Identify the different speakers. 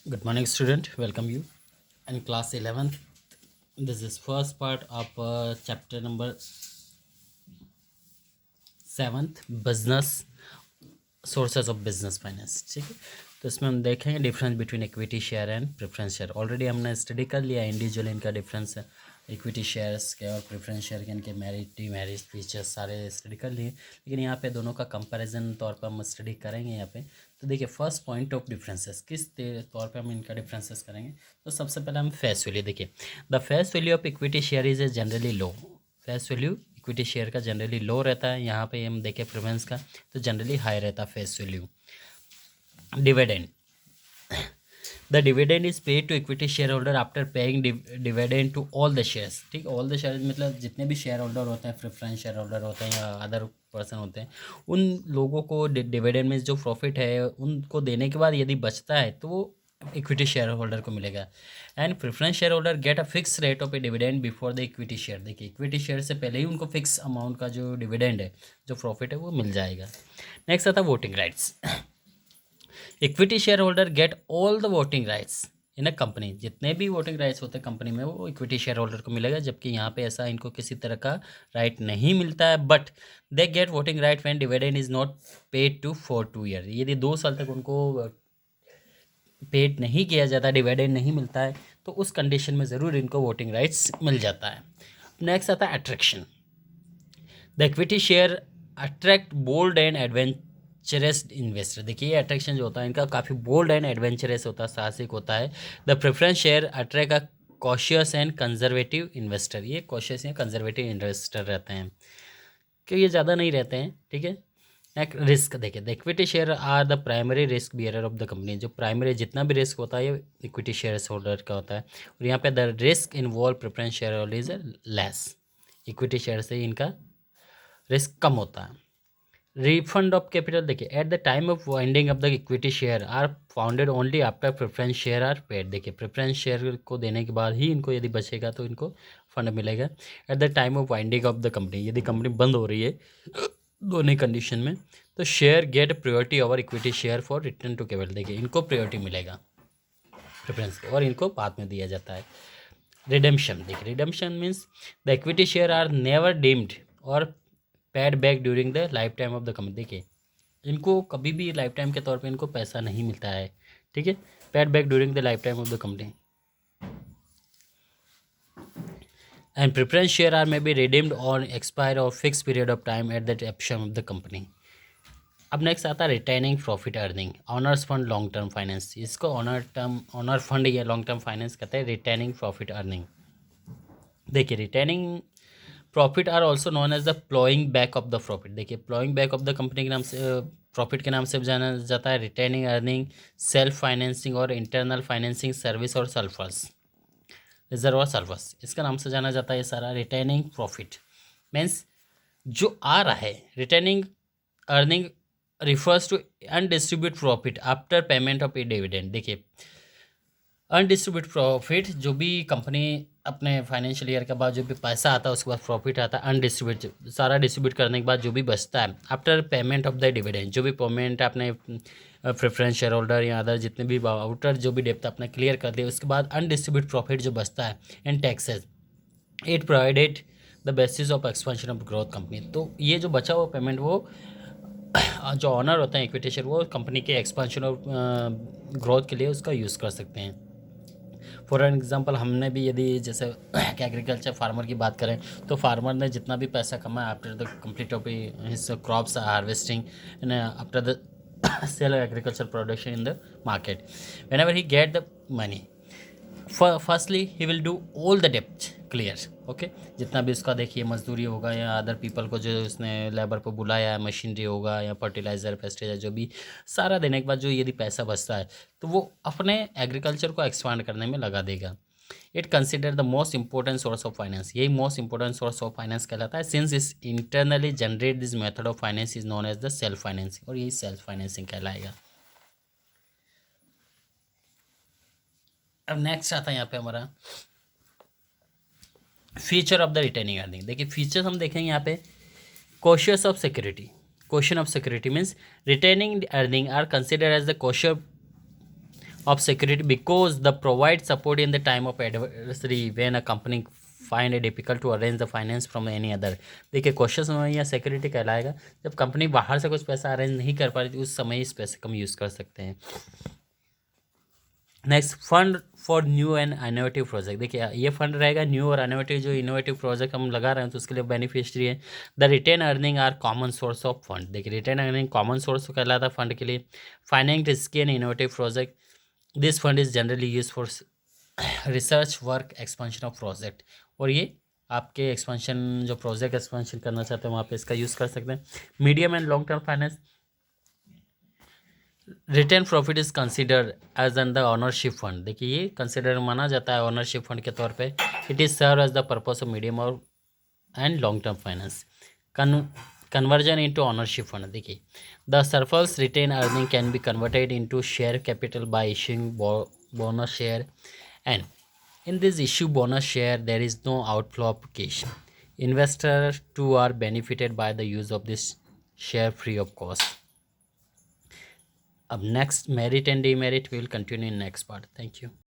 Speaker 1: Good morning, student. Welcome you in class 11th. This is first part of chapter number 7th, business sources of business finance. ठीक है, तो इसमें हम देखेंगे difference between equity share and preference share. Already हमने study कर लिया individual इनका डिफरेंस है, इक्विटी शेयर्स के और प्रेफरेंस शेयर के इनके मेरिट डीमेरिट फीचर्स सारे स्टडी कर लिए. लेकिन यहाँ पे दोनों का कंपैरिजन तौर पर हम स्टडी करेंगे यहाँ पे. तो देखिए फर्स्ट पॉइंट ऑफ डिफरेंसेस किस तौर पे हम इनका डिफरेंसेस करेंगे. तो सबसे पहले हम फेस वैल्यू देखिए. The face value of equity share is a generally low. Face value equity share का जनरली लो रहता है. यहाँ पे हम देखें प्रेफरेंस का तो जनरली हाई रहता है face value. Dividend, the dividend is paid to equity share holder after paying dividend to all the shares. ठीक, ऑल द शेयर्स मतलब जितने भी शेयर होल्डर होते हैं, प्रेफरेंस शेयर होल्डर होते हैं या अदर पर्सन होते हैं, उन लोगों को डिविडेंड में जो प्रॉफिट है उनको देने के बाद यदि बचता है तो वो इक्विटी शेयर होल्डर को मिलेगा. And preference share holder get a fix rate of a dividend before the equity share. देखिए इक्विटी शेयर से पहले ही उनको फिक्स अमाउंट का जो डिविडेंड है, जो प्रॉफिट है वो मिल जाएगा. नेक्स्ट आता है voting rights. Equity share holder get all the voting rights in a company. जितने भी वोटिंग राइट्स होते हैं कंपनी में वो इक्विटी शेयर होल्डर को मिलेगा, जबकि यहाँ पे ऐसा इनको किसी तरह का राइट नहीं मिलता है. But they get voting right when dividend is not paid to for 2 year. यदि 2 साल तक उनको पेड नहीं किया जाता, डिविडेंड नहीं मिलता है, तो उस कंडीशन में ज़रूर इनको वोटिंग राइट्स मिल जाता है. नेक्स्ट आता है attraction. The equity share attract bold and adventurous investor. देखिए ये अट्रैक्शन जो होता है इनका काफ़ी बोल्ड एंड एडवेंचरस होता है, साहसिक होता है. The preference share attract a cautious and conservative investor. ये कॉशियस या कंजर्वेटिव इन्वेस्टर रहते हैं क्योंकि ये ज़्यादा नहीं रहते हैं. ठीक है. एक रिस्क देखिए, the equity share are the primary risk bearer of the company. जो प्राइमरी जितना भी रिस्क होता है ये इक्विटी शेयर होल्डर का होता है. और यहाँ पे the risk involve preference share holder is less. Equity share से इनका रिस्क कम होता है. रिफंड ऑफ कैपिटल देखिए, at the time of winding of the equity share are founded only after preference share are paid. देखिए preference share को देने के बाद ही इनको यदि बचेगा तो इनको फंड मिलेगा. At the time of winding of the company, यदि कंपनी बंद हो रही है दोनों कंडीशन में, तो share get priority over equity share for return to capital. देखिए इनको प्रायोरिटी मिलेगा प्रेफरेंस और इनको बाद में दिया जाता है. रिडेम्पशन देखिए, redemption means the equity share are never deemed or paid back during the life time of the company. देखिए इनको कभी भी लाइफ टाइम के तौर पे इनको पैसा नहीं मिलता है. ठीक है, paid back during the life time of the company. And preference share are may be redeemed on expire or fix period of time at the option of the company. अब नेक्स्ट आता है retaining profit earning. Owners fund long term finance. इसको owner fund या long term finance कहते हैं. Retaining profit earning. देखिए retaining profit are also known as the ploughing back of the profit. देखिए ploughing back of the company के नाम से profit के नाम से जाना जाता है. रिटेनिंग अर्निंग, सेल्फ फाइनेंसिंग और इंटरनल फाइनेंसिंग सर्विस और सल्फर्स, रिजर्व और सल्फर्स, इसका नाम से जाना जाता है ये सारा. रिटेनिंग प्रॉफिट मीन्स जो आ रहा है. Retaining earning refers to undistribute profit after payment of a dividend. देखिए अनडिस्ट्रीब्यूट प्रॉफिट जो भी कंपनी अपने फाइनेंशियल ईयर के बाद जो भी पैसा आता है उसके बाद प्रॉफिट आता है अनडिस्ट्रीब्यूट, सारा डिस्ट्रीब्यूट करने के बाद जो भी बचता है after payment of the dividend, जो भी पेमेंट आपने प्रेफरेंस शेयर होल्डर या अदर जितने भी आउटर जो भी डेप्थ अपना क्लियर कर दिया उसके बाद अनडिस्ट्रीब्यूट प्रॉफिट जो बचता है and taxes, it provided the basis of expansion of growth company. तो ये जो बचा हुआ पेमेंट वो जो ऑनर होते हैं इक्विटी शेयर वो कंपनी के एक्सपेंशन और ग्रोथ के लिए उसका यूज़ कर सकते हैं. फॉर एन एग्जांपल हमने भी यदि जैसे एग्रीकल्चर फार्मर की बात करें तो फार्मर ने जितना भी पैसा कमाया after the complete of his crops harvesting and after the sale agriculture production in the market, whenever he get the money, firstly he will do all the depth clear. Okay, जितना भी उसका देखिए मजदूरी होगा या अदर पीपल को जो उसने लेबर को बुलाया है, मशीनरी होगा या फर्टिलाइज़र पेस्टिसाइड जो भी सारा देने के बाद जो यदि पैसा बचता है तो वो अपने एग्रीकल्चर को एक्सपांड करने में लगा देगा. It consider the most important source of finance. यही most important source of finance कहलाता है. Since is internally generate this method of finance is known as the self financing. और यही सेल्फ फाइनेंसिंग कहलाएगा. अब नेक्स्ट आता है यहाँ पे हमारा feature of the retaining earning. देखिए फीचर्स हम देखेंगे यहाँ पे. Cushion of security. Cushion of security means retaining earning are consider as the cushion of security because the provide support in the time of adversity when a company find it difficult to arrange the finance from any other. देखिए question में या security कहलाएगा जब company बाहर से कुछ पैसा arrange नहीं कर पा रही थी उस समय इस पैसे कम यूज़ कर सकते हैं. Next fund for new and innovative project. देखिए ये फंड रहेगा न्यू और इनोवेटिव, जो इनोवेटिव प्रोजेक्ट हम लगा रहे हैं तो उसके लिए बेनिफिशियरी है. The retain earning are common source of fund. देखिए रिटेन अर्निंग कॉमन सोर्स कहलाता है फंड के लिए. Finance risky and innovative project. This fund is generally use for research work expansion of project. और ये आपके एक्सपेंशन जो प्रोजेक्ट एक्सपेंशन करना चाहते हैं वहाँ पे इसका यूज़ कर सकते हैं. Medium and long term finance. Retain profit is consider as an the ownership fund. देखिए ये कंसिडर माना जाता है ऑनरशिप फंड के तौर पे. It is serve as the purpose of medium और and long term finance. Conversion into ownership fund. देखिए the surplus retain earning can be converted into share capital by issuing bonus share and in this issue bonus share there is no outflow of cash. Investors too are benefited by the use of this share free of cost. Up next, merit and demerit we will continue in next part. Thank you.